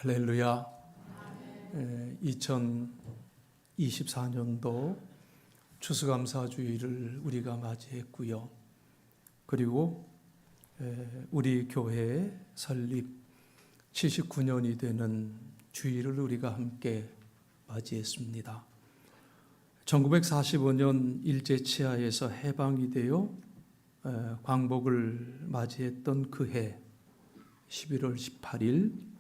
할렐루야. 2024년도 추수감사주일을 우리가 맞이했고요. 그리고 우리 교회 설립 79년이 되는 주일을 우리가 함께 맞이했습니다. 1945년 일제치하에서 해방이 되어 광복을 맞이했던 그해 11월 18일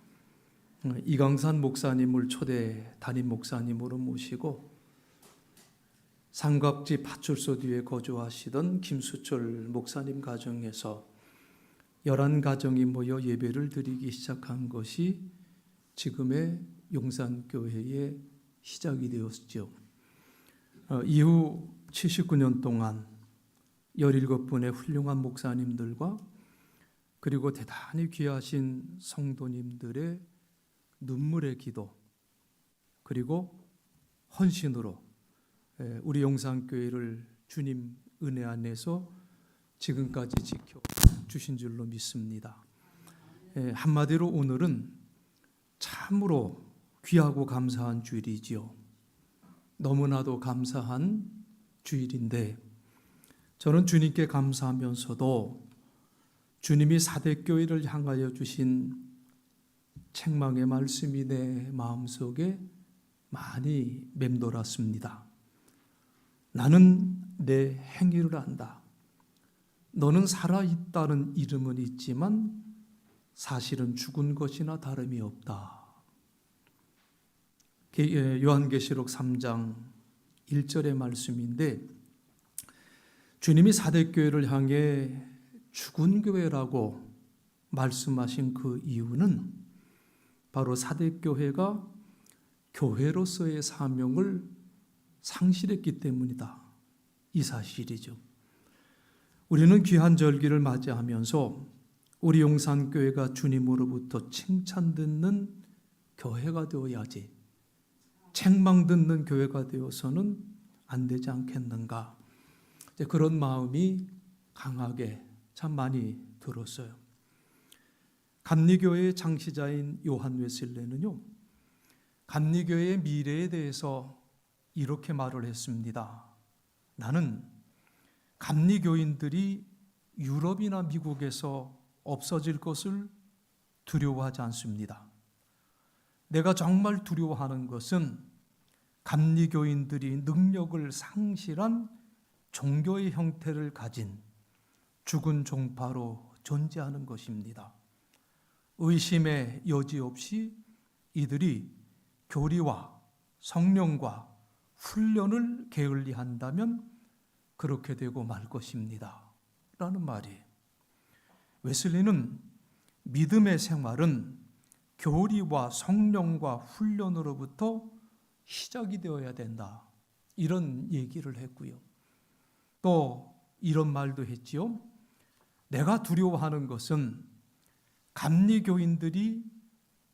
이강산 목사님을 초대 담임 목사님으로 모시고 삼각지 파출소 뒤에 거주하시던 김수철 목사님 가정에서 11가정이 모여 예배를 드리기 시작한 것이 지금의 용산교회의 시작이 되었죠. 이후 79년 동안 17분의 훌륭한 목사님들과 그리고 대단히 귀하신 성도님들의 눈물의 기도 그리고 헌신으로 우리 용산교회를 주님 은혜 안에서 지금까지 지켜주신 줄로 믿습니다. 한마디로 오늘은 참으로 귀하고 감사한 주일이지요. 너무나도 감사한 주일인데 저는 주님께 감사하면서도 주님이 사대교회를 향하여 주신 책망의 말씀이 내 마음속에 많이 맴돌았습니다. 나는 내 행위를 안다. 너는 살아있다는 이름은 있지만 사실은 죽은 것이나 다름이 없다. 요한계시록 3장 1절의 말씀인데 주님이 사대교회를 향해 죽은 교회라고 말씀하신 그 이유는 바로 사대교회가 교회로서의 사명을 상실했기 때문이다. 이 사실이죠. 우리는 귀한 절기를 맞이하면서 우리 용산교회가 주님으로부터 칭찬 듣는 교회가 되어야지 책망 듣는 교회가 되어서는 안 되지 않겠는가. 그런 마음이 강하게 참 많이 들었어요. 감리교회의 창시자인 요한 웨슬레는요, 감리교회의 미래에 대해서 이렇게 말을 했습니다. 나는 감리교인들이 유럽이나 미국에서 없어질 것을 두려워하지 않습니다. 내가 정말 두려워하는 것은 감리교인들이 능력을 상실한 종교의 형태를 가진 죽은 종파로 존재하는 것입니다. 의심의 여지 없이 이들이 교리와 성령과 훈련을 게을리한다면 그렇게 되고 말 것입니다. 라는 말이에요. 웨슬리는 믿음의 생활은 교리와 성령과 훈련으로부터 시작이 되어야 된다. 이런 얘기를 했고요. 또 이런 말도 했지요. 내가 두려워하는 것은 감리교인들이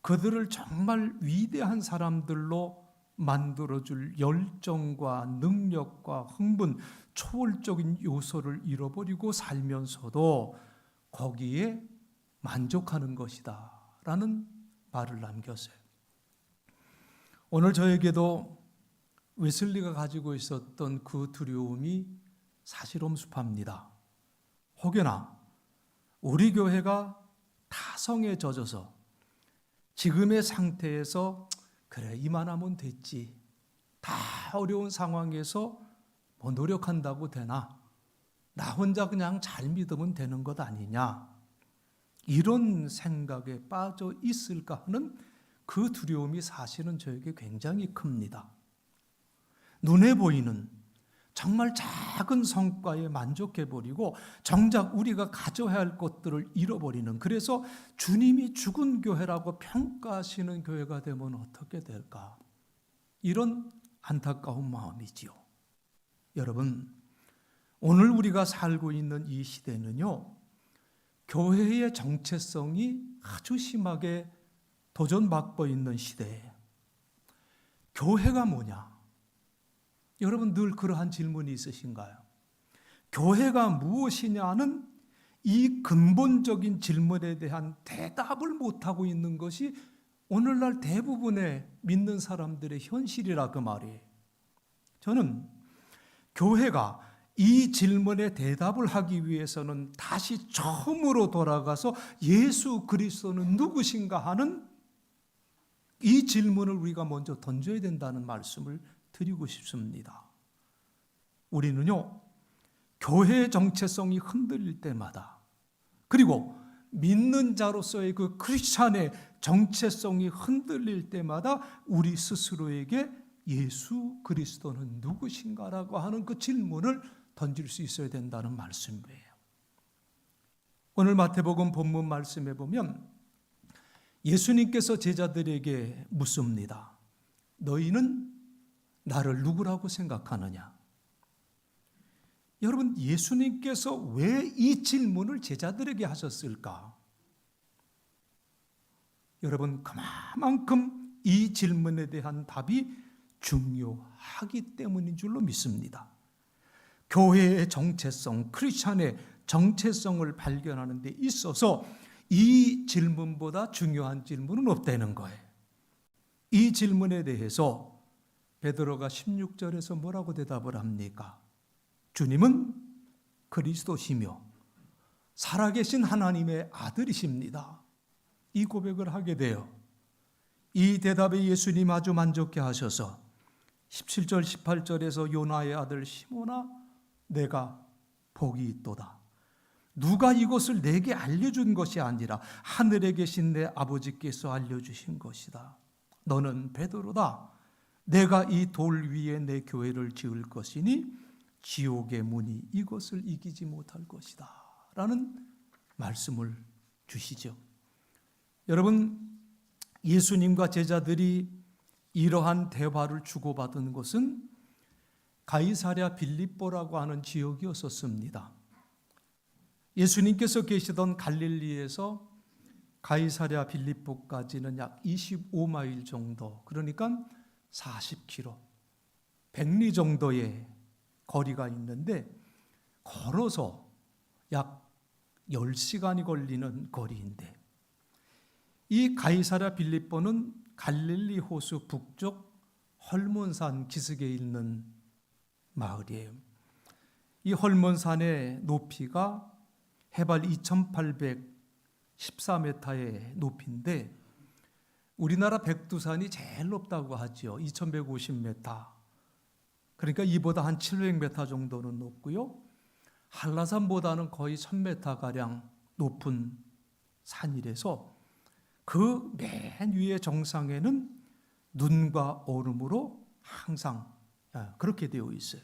그들을 정말 위대한 사람들로 만들어줄 열정과 능력과 흥분, 초월적인 요소를 잃어버리고 살면서도 거기에 만족하는 것이다 라는 말을 남겼어요. 오늘 저에게도 웨슬리가 가지고 있었던 그 두려움이 사실 엄습합니다. 혹여나 우리 교회가 타성에 젖어서 지금의 상태에서 그래 이만하면 됐지, 다 어려운 상황에서 뭐 노력한다고 되나, 나 혼자 그냥 잘 믿으면 되는 것 아니냐, 이런 생각에 빠져 있을까 하는 그 두려움이 사실은 저에게 굉장히 큽니다. 눈에 보이는 정말 작은 성과에 만족해버리고 정작 우리가 가져야 할 것들을 잃어버리는, 그래서 주님이 죽은 교회라고 평가하시는 교회가 되면 어떻게 될까? 이런 안타까운 마음이지요. 여러분, 오늘 우리가 살고 있는 이 시대는요, 교회의 정체성이 아주 심하게 도전받고 있는 시대예요. 교회가 뭐냐? 여러분 늘 그러한 질문이 있으신가요? 교회가 무엇이냐는 이 근본적인 질문에 대한 대답을 못하고 있는 것이 오늘날 대부분의 믿는 사람들의 현실이라 그 말이에요. 저는 교회가 이 질문에 대답을 하기 위해서는 다시 처음으로 돌아가서 예수 그리스도는 누구신가 하는 이 질문을 우리가 먼저 던져야 된다는 말씀을 드리고 싶습니다. 우리는요, 교회의 정체성이 흔들릴 때마다, 그리고 믿는 자로서의 그 크리스찬의 정체성이 흔들릴 때마다 우리 스스로에게 예수 그리스도는 누구신가라고 하는 그 질문을 던질 수 있어야 된다는 말씀이에요. 오늘 마태복음 본문 말씀에 보면 예수님께서 제자들에게 묻습니다. 너희는 나를 누구라고 생각하느냐? 여러분, 예수님께서 왜 이 질문을 제자들에게 하셨을까? 여러분, 그만큼 이 질문에 대한 답이 중요하기 때문인 줄로 믿습니다. 교회의 정체성, 크리스찬의 정체성을 발견하는 데 있어서 이 질문보다 중요한 질문은 없다는 거예요. 이 질문에 대해서 베드로가 16절에서 뭐라고 대답을 합니까? 주님은 그리스도시며 살아계신 하나님의 아들이십니다. 이 고백을 하게 돼요. 이 대답에 예수님 아주 만족해 하셔서 17절 18절에서 요나의 아들 시몬아 내가 복이 있도다. 누가 이것을 내게 알려준 것이 아니라 하늘에 계신 내 아버지께서 알려주신 것이다. 너는 베드로다. 내가 이 돌 위에 내 교회를 지을 것이니 지옥의 문이 이것을 이기지 못할 것이다. 라는 말씀을 주시죠. 여러분, 예수님과 제자들이 이러한 대화를 주고받은 곳은 가이사랴 빌립보라고 하는 지역이었었습니다. 예수님께서 계시던 갈릴리에서 가이사랴 빌립보까지는 약 25마일 정도, 그러니까 40km, 100리 정도의 거리가 있는데 걸어서 약 10시간이 걸리는 거리인데, 이 가이사랴 빌립보는 갈릴리 호수 북쪽 헐몬산 기슭에 있는 마을이에요. 이 헐몬산의 높이가 해발 2814m의 높이인데 우리나라 백두산이 제일 높다고 하죠. 2150m. 그러니까 이보다 한 700m 정도는 높고요. 한라산보다는 거의 1000m가량 높은 산이라서 그 맨 위에 정상에는 눈과 얼음으로 항상 그렇게 되어 있어요.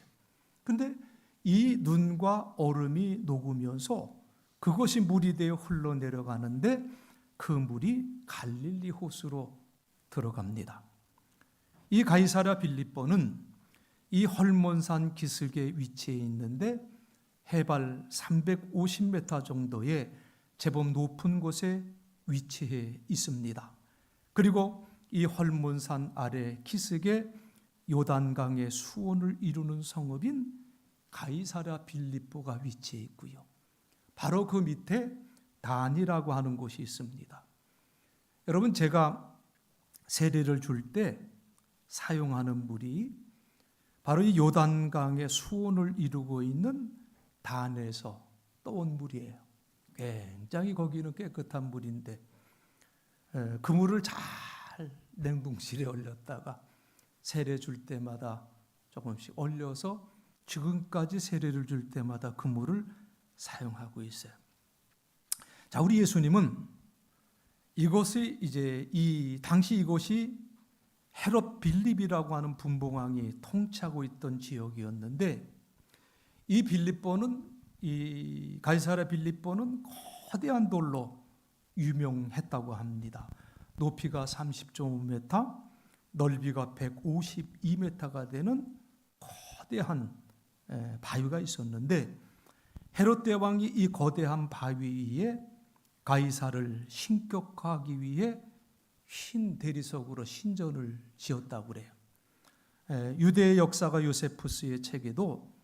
근데 이 눈과 얼음이 녹으면서 그것이 물이 되어 흘러내려가는데 그 물이 갈릴리 호수로 들어갑니다. 이 가이사랴 빌립보는 이 헐몬산 기슭에 위치해 있는데 해발 350m 정도의 제법 높은 곳에 위치해 있습니다. 그리고 이 헐몬산 아래 기슭에 요단강의 수온을 이루는 성읍인 가이사랴 빌립보가 위치해 있고요. 바로 그 밑에 단이라고 하는 곳이 있습니다. 여러분, 제가 세례를 줄 때 사용하는 물이 바로 이 요단강의 수온을 이루고 있는 단에서 떠온 물이에요. 굉장히 거기는 깨끗한 물인데 그 물을 잘 냉동실에 얼렸다가 세례 줄 때마다 조금씩 얼려서 지금까지 세례를 줄 때마다 그 물을 사용하고 있어요. 자, 우리 예수님은 이곳이 당시 이곳이 헤롯 빌립이라고 하는 분봉왕이 통치하고 있던 지역이었는데 이 빌립보는 이 가이사랴 빌립보는 거대한 돌로 유명했다고 합니다. 높이가 30.5m, 넓이가 152m가 되는 거대한 바위가 있었는데 헤롯 대왕이 이 거대한 바위 위에 가이사를 신격화하기 위해 흰 대리석으로 신전을 지었다고 그래요. 유대의 역사가 요세푸스의 책에도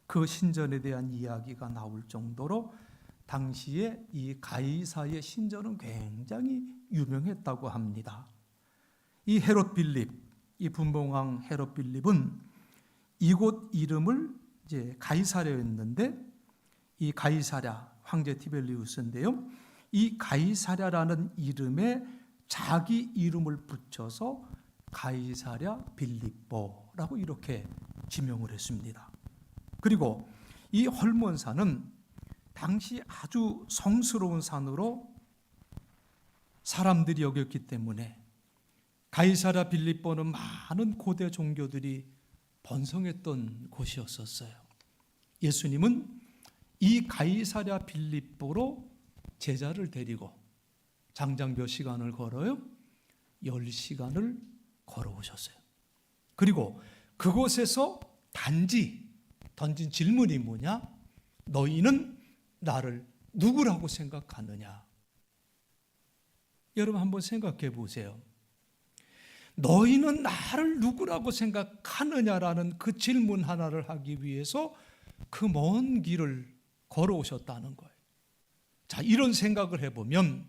그 신전에 대한 이야기가 나올 정도로 당시에 이 가이사의 신전은 굉장히 유명했다고 합니다. 이 헤롯 빌립, 이 분봉왕 헤롯 빌립은 이곳 이름을 이제 가이사랴였는데, 이 가이사랴 황제 티벨리우스인데요, 이 가이사랴라는 이름에 자기 이름을 붙여서 가이사랴 빌립보라고 이렇게 지명을 했습니다. 그리고 이 헐몬산은 당시 아주 성스러운 산으로 사람들이 여겼기 때문에 가이사랴 빌립보는 많은 고대 종교들이 번성했던 곳이었었어요. 예수님은 이 가이사랴 빌립보로 제자를 데리고 장장 몇 시간을 걸어요? 10시간을 걸어오셨어요. 그리고 그곳에서 단지 던진 질문이 뭐냐? 너희는 나를 누구라고 생각하느냐? 여러분 한번 생각해 보세요. 너희는 나를 누구라고 생각하느냐라는 그 질문 하나를 하기 위해서 그 먼 길을 걸어오셨다는 거예요. 자, 이런 생각을 해보면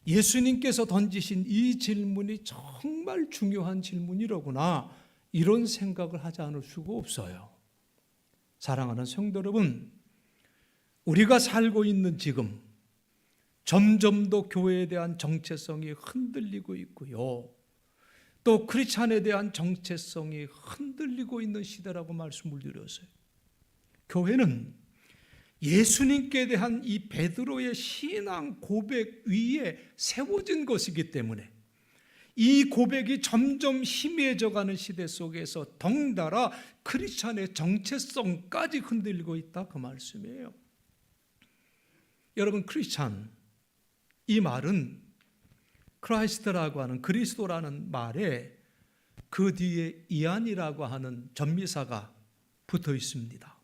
예수님께서 던지신 이 질문이 정말 중요한 질문이로구나, 이런 생각을 하지 않을 수가 없어요. 사랑하는 성도 여러분, 우리가 살고 있는 지금 점점 더 교회에 대한 정체성이 흔들리고 있고요, 또 크리스찬에 대한 정체성이 흔들리고 있는 시대라고 말씀을 드렸어요. 교회는 예수님께 대한 이 베드로의 신앙 고백 위에 세워진 것이기 때문에 이 고백이 점점 희미해져가는 시대 속에서 덩달아 크리스찬의 정체성까지 흔들리고 있다, 그 말씀이에요. 여러분, 크리스찬, 이 말은 크라이스트라고 하는, 그리스도라는 말에 그 뒤에 이안이라고 하는 전미사가 붙어 있습니다.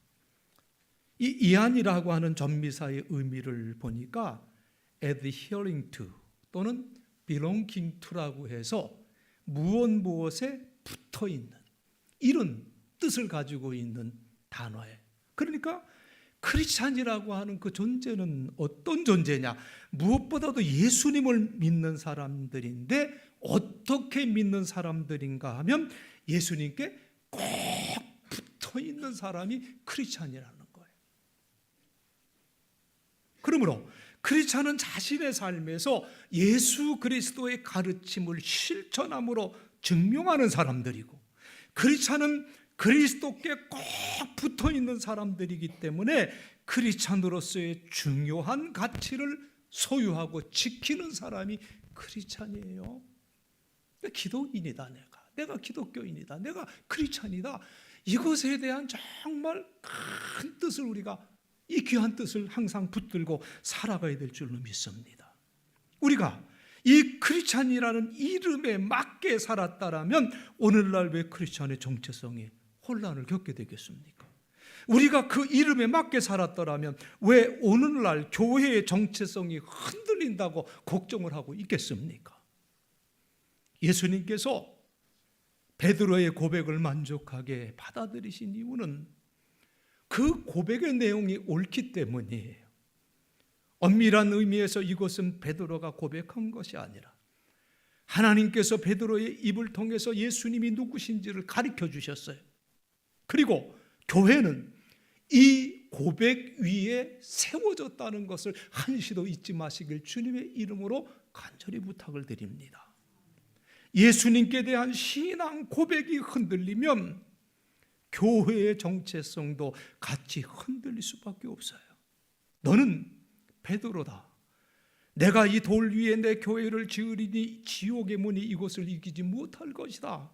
이 이안이라고 하는 전미사의 의미를 보니까 adhering to 또는 belonging to라고 해서 무엇에 붙어 있는, 이런 뜻을 가지고 있는 단어예요. 그러니까 크리스찬이라고 하는 그 존재는 어떤 존재냐? 무엇보다도 예수님을 믿는 사람들인데 어떻게 믿는 사람들인가 하면 예수님께 꼭 붙어 있는 사람이 크리스찬이라는 거예요. 그러므로 크리스찬은 자신의 삶에서 예수 그리스도의 가르침을 실천함으로 증명하는 사람들이고, 크리스찬은 그리스도께 꼭 붙어 있는 사람들이기 때문에 크리스찬으로서의 중요한 가치를 소유하고 지키는 사람이 크리스찬이에요. 기독인이다, 내가 기독교인이다, 내가 크리스찬이다, 이것에 대한 정말 큰 뜻을, 우리가 이 귀한 뜻을 항상 붙들고 살아가야 될 줄로 믿습니다. 우리가 이 크리스찬이라는 이름에 맞게 살았다라면 오늘날 왜 크리스찬의 정체성이 혼란을 겪게 되겠습니까? 우리가 그 이름에 맞게 살았더라면 왜 오늘날 교회의 정체성이 흔들린다고 걱정을 하고 있겠습니까? 예수님께서 베드로의 고백을 만족하게 받아들이신 이유는 그 고백의 내용이 옳기 때문이에요. 엄밀한 의미에서 이것은 베드로가 고백한 것이 아니라 하나님께서 베드로의 입을 통해서 예수님이 누구신지를 가르쳐 주셨어요. 그리고 교회는 이 고백 위에 세워졌다는 것을 한시도 잊지 마시길 주님의 이름으로 간절히 부탁을 드립니다. 예수님께 대한 신앙 고백이 흔들리면 교회의 정체성도 같이 흔들릴 수밖에 없어요. 너는 베드로다. 내가 이 돌 위에 내 교회를 지으리니 지옥의 문이 이곳을 이기지 못할 것이다.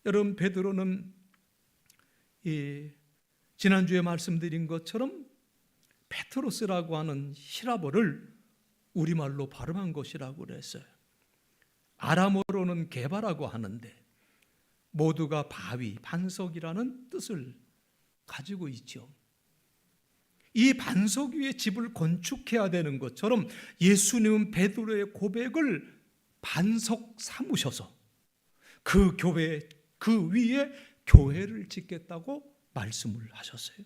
여러분, 베드로는 지난주에 말씀드린 것처럼 페트로스라고 하는 히라보를 우리말로 발음한 것이라고 그랬어요. 아람어로는 게바라고 하는데 모두가 바위, 반석이라는 뜻을 가지고 있죠. 이 반석 위에 집을 건축해야 되는 것처럼 예수님은 베드로의 고백을 반석 삼으셔서 그 교회, 그 위에 교회를 짓겠다고 말씀을 하셨어요.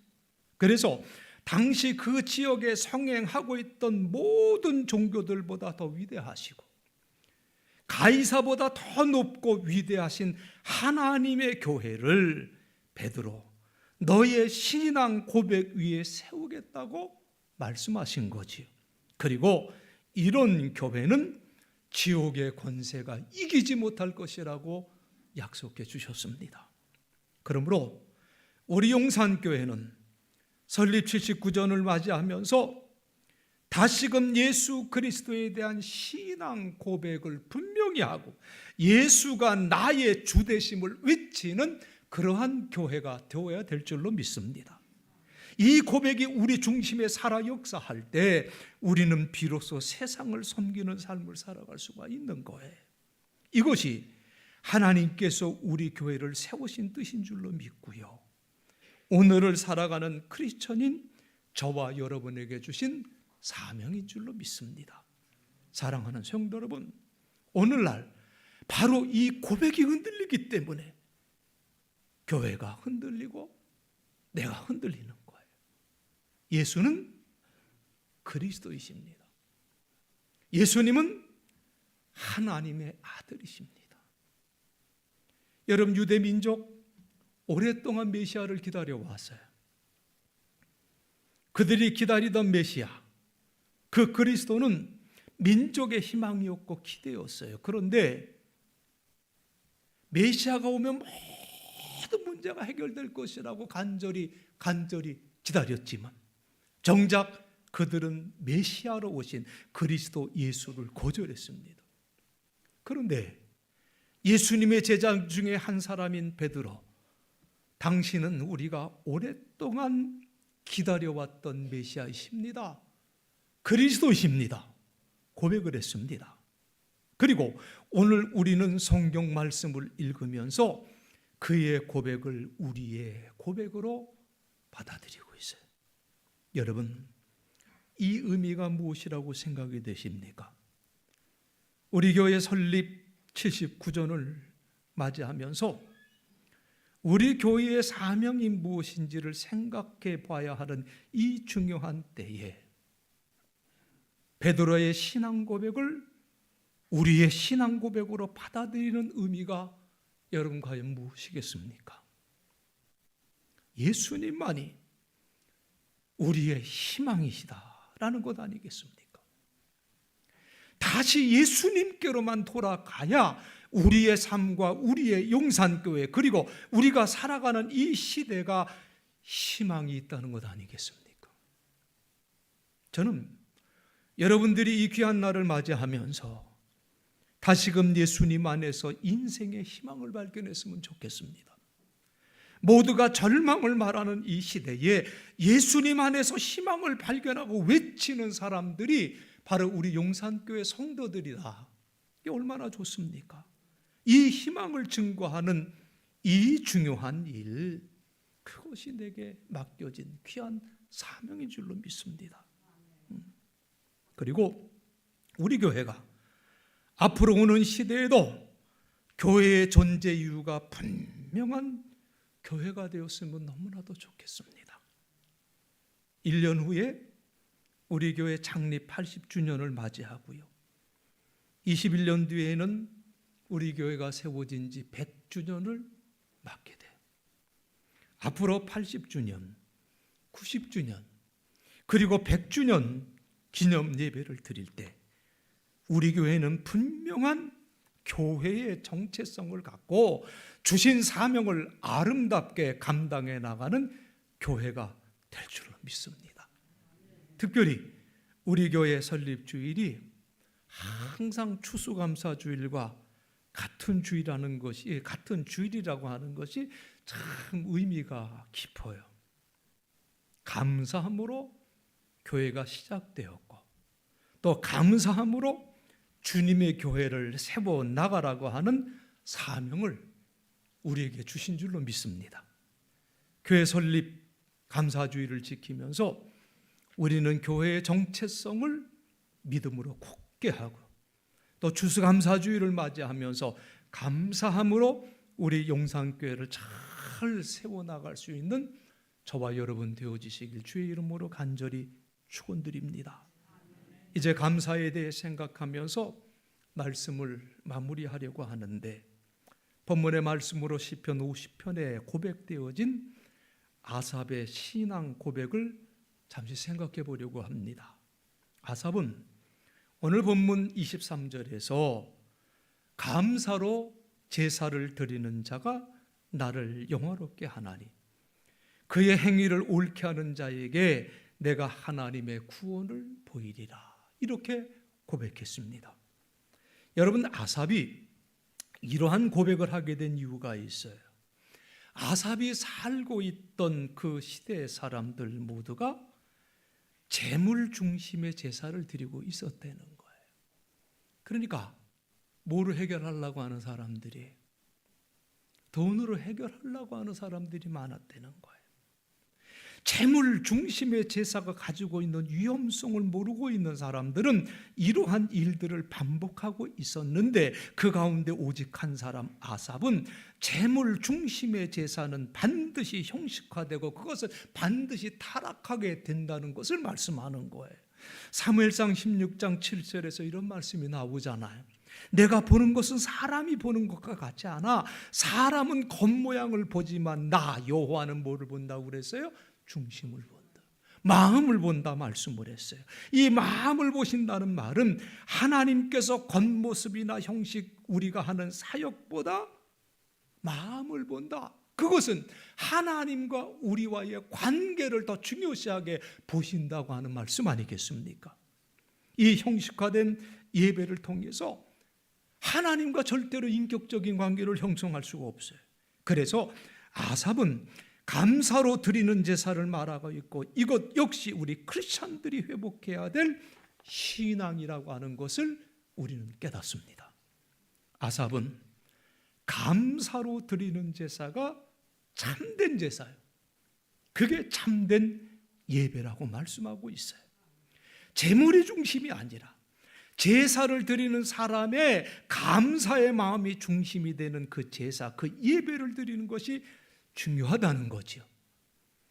그래서 당시 그 지역에 성행하고 있던 모든 종교들보다 더 위대하시고 가이사보다 더 높고 위대하신 하나님의 교회를 베드로 너의 신앙 고백 위에 세우겠다고 말씀하신 거지요. 그리고 이런 교회는 지옥의 권세가 이기지 못할 것이라고 약속해 주셨습니다. 그러므로 우리 용산교회는 설립 79전을 맞이하면서 다시금 예수 그리스도에 대한 신앙 고백을 분명히 하고 예수가 나의 주 되심을 외치는 그러한 교회가 되어야 될 줄로 믿습니다. 이 고백이 우리 중심에 살아 역사할 때 우리는 비로소 세상을 섬기는 삶을 살아갈 수가 있는 거예요. 이것이 하나님께서 우리 교회를 세우신 뜻인 줄로 믿고요, 오늘을 살아가는 크리스천인 저와 여러분에게 주신 사명인 줄로 믿습니다. 사랑하는 성도 여러분, 오늘날 바로 이 고백이 흔들리기 때문에 교회가 흔들리고 내가 흔들리는 거예요. 예수는 그리스도이십니다. 예수님은 하나님의 아들이십니다. 여러분, 유대 민족 오랫동안 메시아를 기다려왔어요. 그들이 기다리던 메시아, 그 그리스도는 민족의 희망이었고 기대였어요. 그런데 메시아가 오면 모든 문제가 해결될 것이라고 간절히 기다렸지만 정작 그들은 메시아로 오신 그리스도 예수를 거절했습니다. 그런데 예수님의 제자 중에 한 사람인 베드로, 당신은 우리가 오랫동안 기다려왔던 메시아이십니다. 그리스도이십니다. 고백을 했습니다. 그리고 오늘 우리는 성경 말씀을 읽으면서 그의 고백을 우리의 고백으로 받아들이고 있어요. 여러분, 이 의미가 무엇이라고 생각이 되십니까? 우리 교회 설립 79전을 맞이하면서 우리 교회의 사명이 무엇인지를 생각해 봐야 하는 이 중요한 때에 베드로의 신앙 고백을 우리의 신앙 고백으로 받아들이는 의미가 여러분 과연 무엇이겠습니까? 예수님만이 우리의 희망이시다라는 것 아니겠습니까? 다시 예수님께로만 돌아가야 우리의 삶과 우리의 용산교회, 그리고 우리가 살아가는 이 시대가 희망이 있다는 것 아니겠습니까? 저는 여러분들이 이 귀한 날을 맞이하면서 다시금 예수님 안에서 인생의 희망을 발견했으면 좋겠습니다. 모두가 절망을 말하는 이 시대에 예수님 안에서 희망을 발견하고 외치는 사람들이 바로 우리 용산교회 성도들이다. 이게 얼마나 좋습니까? 이 희망을 증거하는 이 중요한 일, 그것이 내게 맡겨진 귀한 사명인 줄로 믿습니다. 그리고 우리 교회가 앞으로 오는 시대에도 교회의 존재 이유가 분명한 교회가 되었으면 너무나도 좋겠습니다. 1년 후에 우리 교회 창립 80주년을 맞이하고요, 21년 뒤에는 우리 교회가 세워진 지 100주년을 맞게 돼요. 앞으로 80주년, 90주년, 그리고 100주년 기념 예배를 드릴 때 우리 교회는 분명한 교회의 정체성을 갖고 주신 사명을 아름답게 감당해 나가는 교회가 될 줄로 믿습니다. 특별히 우리 교회 설립 주일이 항상 추수감사주일과 같은 주일이라고 하는 것이 참 의미가 깊어요. 감사함으로 교회가 시작되었고, 또 감사함으로 주님의 교회를 세워 나가라고 하는 사명을 우리에게 주신 줄로 믿습니다. 교회 설립 감사주의를 지키면서 우리는 교회의 정체성을 믿음으로 굳게 하고, 또 추수감사주의를 맞이하면서 감사함으로 우리 용산교회를 잘 세워나갈 수 있는 저와 여러분 되어지시길 주의 이름으로 간절히 축원드립니다. 이제 감사에 대해 생각하면서 말씀을 마무리하려고 하는데, 본문의 말씀으로 시편 50편에 고백되어진 아삽의 신앙 고백을 잠시 생각해 보려고 합니다. 아삽은 오늘 본문 23절에서 감사로 제사를 드리는 자가 나를 영화롭게 하나니 그의 행위를 옳게 하는 자에게 내가 하나님의 구원을 보이리라, 이렇게 고백했습니다. 여러분, 아삽이 이러한 고백을 하게 된 이유가 있어요. 아삽이 살고 있던 그 시대의 사람들 모두가 재물 중심의 제사를 드리고 있었다는 거예요. 그러니까 뭐로 해결하려고 하는 사람들이, 돈으로 해결하려고 하는 사람들이 많았다는 거예요. 재물 중심의 제사가 가지고 있는 위험성을 모르고 있는 사람들은 이러한 일들을 반복하고 있었는데, 그 가운데 오직 한 사람 아삽은 재물 중심의 제사는 반드시 형식화되고 그것은 반드시 타락하게 된다는 것을 말씀하는 거예요. 사무엘상 16장 7절에서 이런 말씀이 나오잖아요. 내가 보는 것은 사람이 보는 것과 같지 않아. 사람은 겉모양을 보지만 나 여호와는 뭐를 본다고 그랬어요? 중심을 본다, 마음을 본다 말씀을 했어요. 이 마음을 보신다는 말은 하나님께서 겉모습이나 형식, 우리가 하는 사역보다 마음을 본다. 그것은 하나님과 우리와의 관계를 더 중요시하게 보신다고 하는 말씀 아니겠습니까? 이 형식화된 예배를 통해서 하나님과 절대로 인격적인 관계를 형성할 수가 없어요. 그래서 아삽은 감사로 드리는 제사를 말하고 있고, 이것 역시 우리 크리스찬들이 회복해야 될 신앙이라고 하는 것을 우리는 깨닫습니다. 아삽은 감사로 드리는 제사가 참된 제사예요. 그게 참된 예배라고 말씀하고 있어요. 재물이 중심이 아니라 제사를 드리는 사람의 감사의 마음이 중심이 되는 그 제사, 그 예배를 드리는 것이 중요하다는 거죠.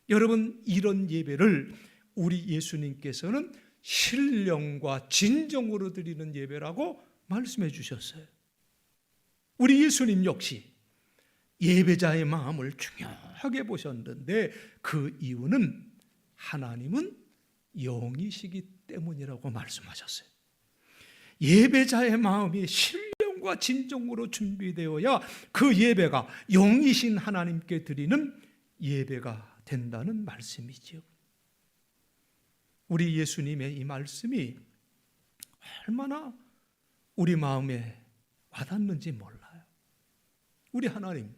여러분, 이런 예배를 우리 예수님께서는 신령과 진정으로 드리는 예배라고 말씀해 주셨어요. 우리 예수님 역시 예배자의 마음을 중요하게 보셨는데, 그 이유는 하나님은 영이시기 때문이라고 말씀하셨어요. 예배자의 마음이 신령과 진정으로 준비되어야 그 예배가 영이신 하나님께 드리는 예배가 된다는 말씀이지요. 우리 예수님의 이 말씀이 얼마나 우리 마음에 와닿는지 몰라요. 우리 하나님,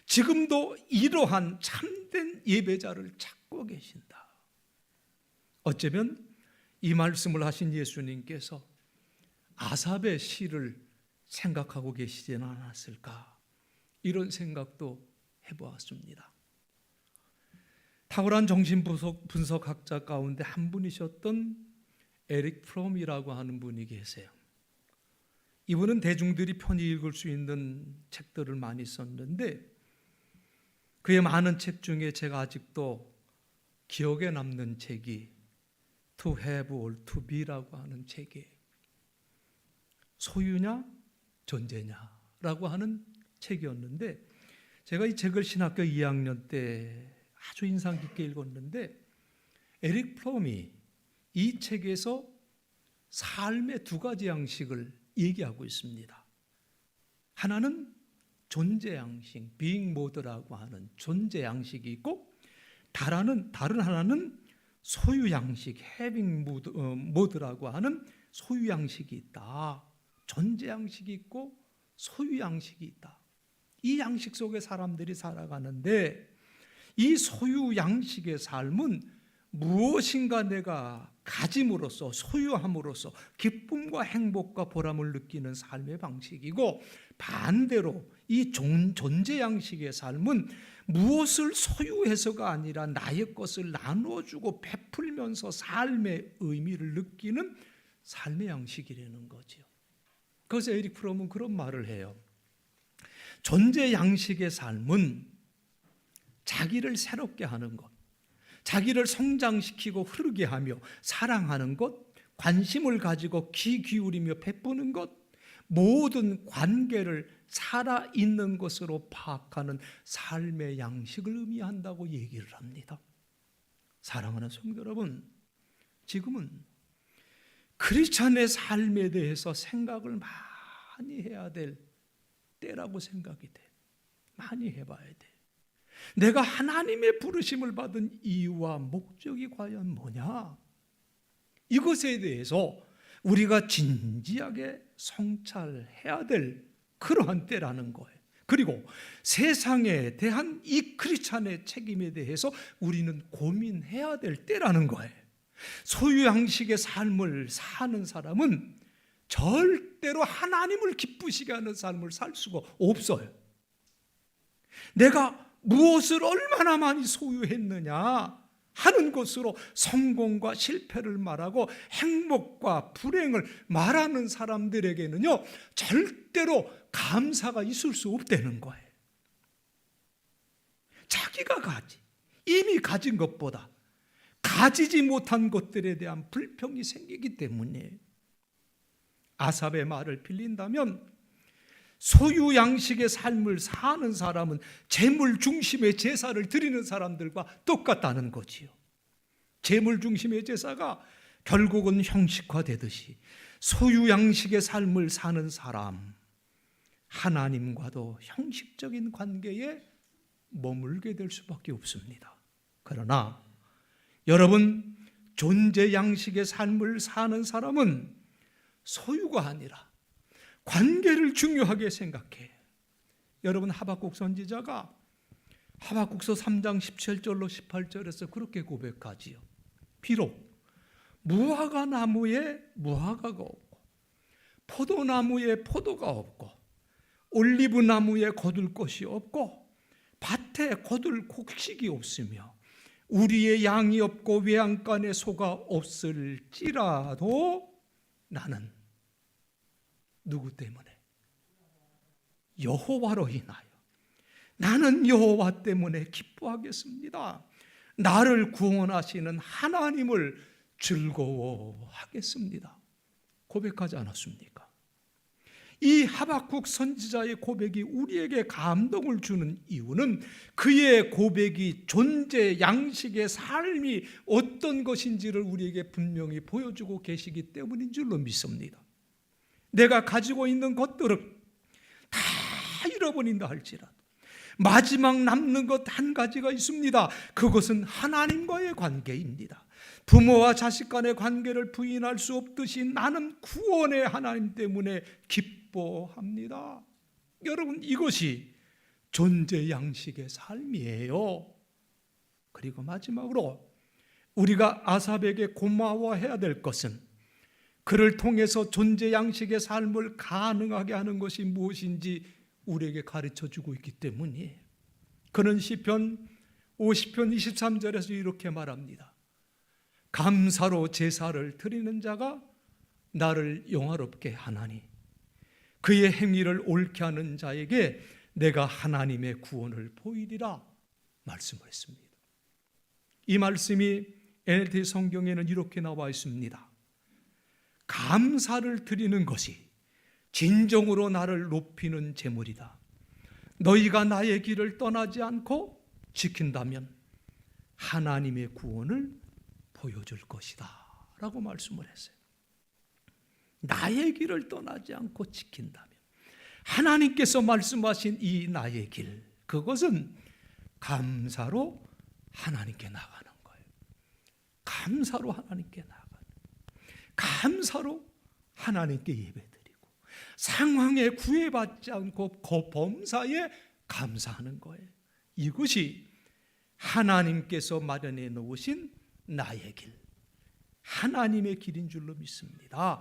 지금도 이러한 참된 예배자를 찾고 계신다. 어쩌면 이 말씀을 하신 예수님께서 아삽의 시를 생각하고 계시지는 않았을까, 이런 생각도 해보았습니다. 탁월한 정신분석학자 가운데 한 분이셨던 에릭 프롬이라고 하는 분이 계세요. 이분은 대중들이 편히 읽을 수 있는 책들을 많이 썼는데, 그의 많은 책 중에 제가 아직도 기억에 남는 책이 To Have or To Be라고 하는 책이에요. 소유냐 존재냐라고 하는 책이었는데, 제가 이 책을 신학교 2학년 때 아주 인상 깊게 읽었는데, 에릭 프롬이 이 책에서 삶의 두 가지 양식을 얘기하고 있습니다. 하나는 존재 양식, being mode라고 하는 존재 양식이 있고, 다른 하나는 소유 양식, having mode라고 하는 소유 양식이 있다. 존재 양식이 있고 소유 양식이 있다. 이 양식 속에 사람들이 살아가는데, 이 소유 양식의 삶은 무엇인가 내가 가짐으로써, 소유함으로써 기쁨과 행복과 보람을 느끼는 삶의 방식이고, 반대로 이 존재 양식의 삶은 무엇을 소유해서가 아니라 나의 것을 나눠주고 베풀면서 삶의 의미를 느끼는 삶의 양식이라는 거죠. 그래서 에릭 프롬은 그런 말을 해요. 존재 양식의 삶은 자기를 새롭게 하는 것, 자기를 성장시키고 흐르게 하며 사랑하는 것, 관심을 가지고 귀 기울이며 베푸는 것, 모든 관계를 살아있는 것으로 파악하는 삶의 양식을 의미한다고 얘기를 합니다. 사랑하는 성도 여러분, 지금은 크리스찬의 삶에 대해서 생각을 많이 해야 될 때라고 생각이 돼. 많이 해봐야 돼. 내가 하나님의 부르심을 받은 이유와 목적이 과연 뭐냐? 이것에 대해서 우리가 진지하게 성찰해야 될 그러한 때라는 거예요. 그리고 세상에 대한 이 크리스찬의 책임에 대해서 우리는 고민해야 될 때라는 거예요. 소유 양식의 삶을 사는 사람은 절대로 하나님을 기쁘시게 하는 삶을 살 수가 없어요. 내가 무엇을 얼마나 많이 소유했느냐 하는 것으로 성공과 실패를 말하고 행복과 불행을 말하는 사람들에게는요, 절대로 감사가 있을 수 없다는 거예요. 자기가 이미 가진 것보다 가지지 못한 것들에 대한 불평이 생기기 때문이에요. 아삽의 말을 빌린다면 소유 양식의 삶을 사는 사람은 재물 중심의 제사를 드리는 사람들과 똑같다는 거지요. 재물 중심의 제사가 결국은 형식화되듯이 소유 양식의 삶을 사는 사람, 하나님과도 형식적인 관계에 머물게 될 수밖에 없습니다. 그러나 여러분, 존재 양식의 삶을 사는 사람은 소유가 아니라 관계를 중요하게 생각해. 여러분, 하박국 선지자가 하박국서 3장 17절로 18절에서 그렇게 고백하지요. 비록 무화과 나무에 무화과가 없고 포도나무에 포도가 없고 올리브 나무에 거둘 것이 없고 밭에 거둘 곡식이 없으며 우리의 양이 없고 외양간에 소가 없을지라도 나는 누구 때문에? 여호와로 인하여 나는 여호와 때문에 기뻐하겠습니다. 나를 구원하시는 하나님을 즐거워하겠습니다. 고백하지 않았습니까? 이 하박국 선지자의 고백이 우리에게 감동을 주는 이유는 그의 고백이 존재 양식의 삶이 어떤 것인지를 우리에게 분명히 보여주고 계시기 때문인 줄로 믿습니다. 내가 가지고 있는 것들을 다 잃어버린다 할지라도 마지막 남는 것 한 가지가 있습니다. 그것은 하나님과의 관계입니다. 부모와 자식 간의 관계를 부인할 수 없듯이 나는 구원의 하나님 때문에 기뻐합니다. 여러분, 이것이 존재 양식의 삶이에요. 그리고 마지막으로 우리가 아삽에게 고마워해야 될 것은 그를 통해서 존재 양식의 삶을 가능하게 하는 것이 무엇인지 우리에게 가르쳐주고 있기 때문이에요. 그는 시편 50편 23절에서 이렇게 말합니다. 감사로 제사를 드리는 자가 나를 영화롭게 하나니 그의 행위를 옳게 하는 자에게 내가 하나님의 구원을 보이리라 말씀을 했습니다. 이 말씀이 NLT 성경에는 이렇게 나와 있습니다. 감사를 드리는 것이 진정으로 나를 높이는 제물이다. 너희가 나의 길을 떠나지 않고 지킨다면 하나님의 구원을 보여줄 것이다 라고 말씀을 했어요. 나의 길을 떠나지 않고 지킨다면 하나님께서 말씀하신 이 나의 길, 그것은 감사로 하나님께 나가는 거예요. 감사로 하나님께 나가는, 감사로 하나님께 예배드리고 상황에 구애받지 않고 범사에 감사하는 거예요. 이것이 하나님께서 마련해 놓으신 나의 길, 하나님의 길인 줄로 믿습니다.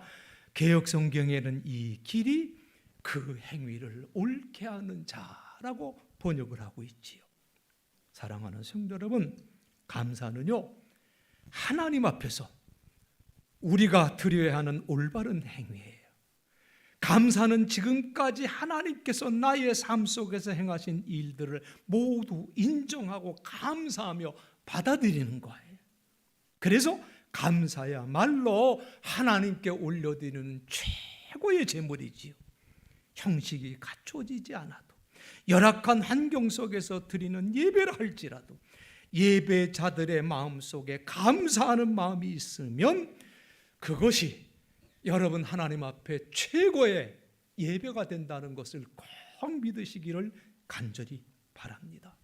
개역 성경에는 이 길이 그 행위를 옳게 하는 자라고 번역을 하고 있지요. 사랑하는 성도 여러분, 감사는요, 하나님 앞에서 우리가 드려야 하는 올바른 행위예요. 감사는 지금까지 하나님께서 나의 삶 속에서 행하신 일들을 모두 인정하고 감사하며 받아들이는 거예요. 그래서 감사야말로 하나님께 올려드리는 최고의 제물이지요. 형식이 갖춰지지 않아도, 열악한 환경 속에서 드리는 예배를 할지라도 예배자들의 마음속에 감사하는 마음이 있으면 그것이 여러분 하나님 앞에 최고의 예배가 된다는 것을 꼭 믿으시기를 간절히 바랍니다.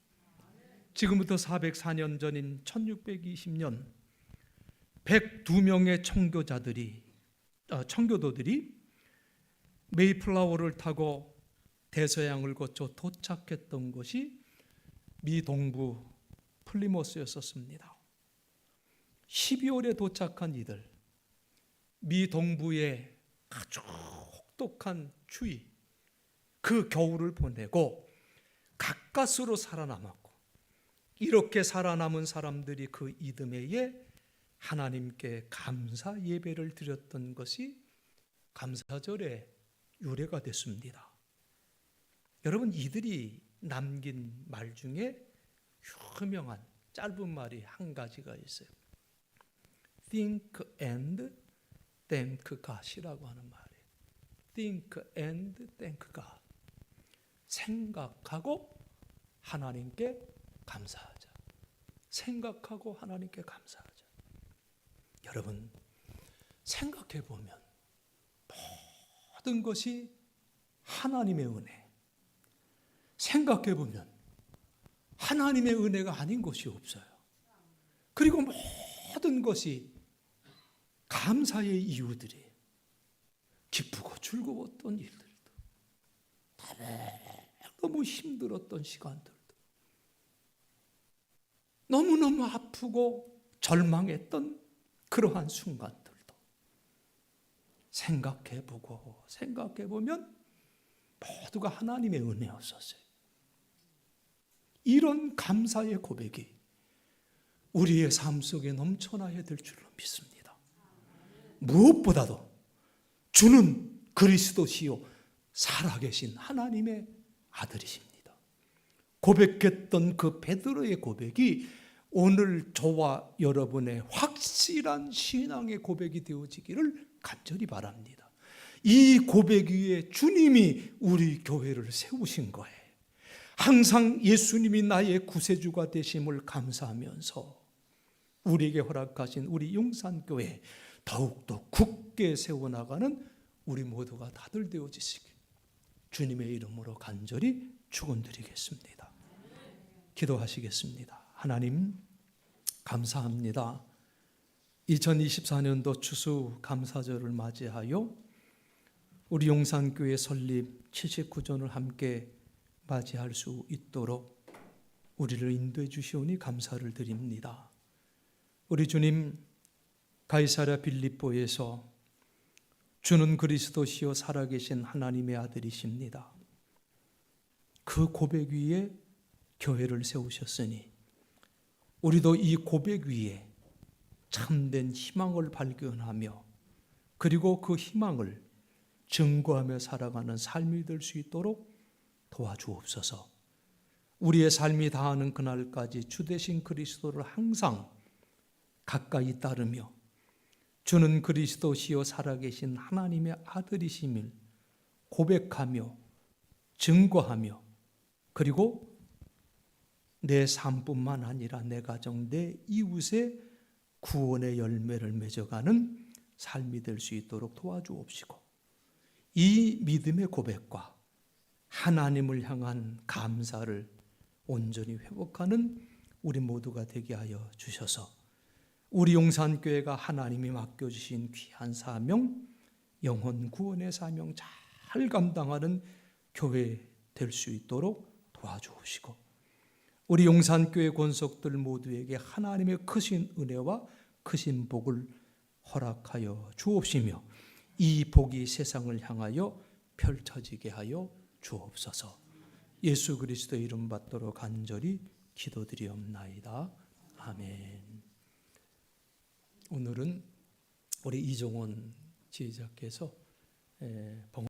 지금부터 404년 전인 1620년 102명의 청교도들이 메이플라워를 타고 대서양을 거쳐 도착했던 것이 미 동부 플리머스였었습니다. 12월에 도착한 이들, 미 동부의 아주 혹독한 추위, 그 겨울을 보내고 가까스로 살아남았고, 이렇게 살아남은 사람들이 그 이듬해에 하나님께 감사 예배를 드렸던 것이 감사절의 유래가 됐습니다. 여러분, 이들이 남긴 말 중에 유명한 짧은 말이 한 가지가 있어요. Think and thank God이라고 하는 말이에요. Think and thank God. 생각하고 하나님께 감사하자. 생각하고 하나님께 감사하자. 여러분, 생각해 보면 모든 것이 하나님의 은혜. 생각해 보면 하나님의 은혜가 아닌 것이 없어요. 그리고 모든 것이 감사의 이유들이, 기쁘고 즐거웠던 일들도, 너무 힘들었던 시간들도, 너무너무 아프고 절망했던 그러한 순간들도 생각해보면 모두가 하나님의 은혜였었어요. 이런 감사의 고백이 우리의 삶 속에 넘쳐나야 될 줄로 믿습니다. 무엇보다도 주는 그리스도시요 살아계신 하나님의 아들이십니다. 고백했던 그 베드로의 고백이 오늘 저와 여러분의 확실한 신앙의 고백이 되어지기를 간절히 바랍니다. 이 고백 위에 주님이 우리 교회를 세우신 거예요. 항상 예수님이 나의 구세주가 되심을 감사하면서 우리에게 허락하신 우리 용산교회 더욱더 굳게 세워나가는 우리 모두가 다들 되어지시길 주님의 이름으로 간절히 축원드리겠습니다. 기도하시겠습니다. 하나님, 감사합니다. 2024년도 추수 감사절을 맞이하여 우리 용산교회 설립 79전을 함께 맞이할 수 있도록 우리를 인도해 주시오니 감사를 드립니다. 우리 주님, 가이사랴 빌립보에서 주는 그리스도시요 살아계신 하나님의 아들이십니다. 그 고백 위에 교회를 세우셨으니 우리도 이 고백 위에 참된 희망을 발견하며 그리고 그 희망을 증거하며 살아가는 삶이 될 수 있도록 도와주옵소서. 우리의 삶이 다하는 그날까지 주 되신 그리스도를 항상 가까이 따르며 주는 그리스도시요 살아계신 하나님의 아들이심을 고백하며 증거하며 그리고 내 삶뿐만 아니라 내 가정, 내 이웃의 구원의 열매를 맺어가는 삶이 될 수 있도록 도와주옵시고 이 믿음의 고백과 하나님을 향한 감사를 온전히 회복하는 우리 모두가 되게 하여 주셔서 우리 용산교회가 하나님이 맡겨주신 귀한 사명, 영혼 구원의 사명 잘 감당하는 교회 될 수 있도록 도와주시고 우리 용산교회 권속들 모두에게 하나님의 크신 은혜와 크신 복을 허락하여 주옵시며 이 복이 세상을 향하여 펼쳐지게 하여 주옵소서. 예수 그리스도의 이름 받도록 간절히 기도드리옵나이다. 아멘. 오늘은 우리 이종원 지휘자께서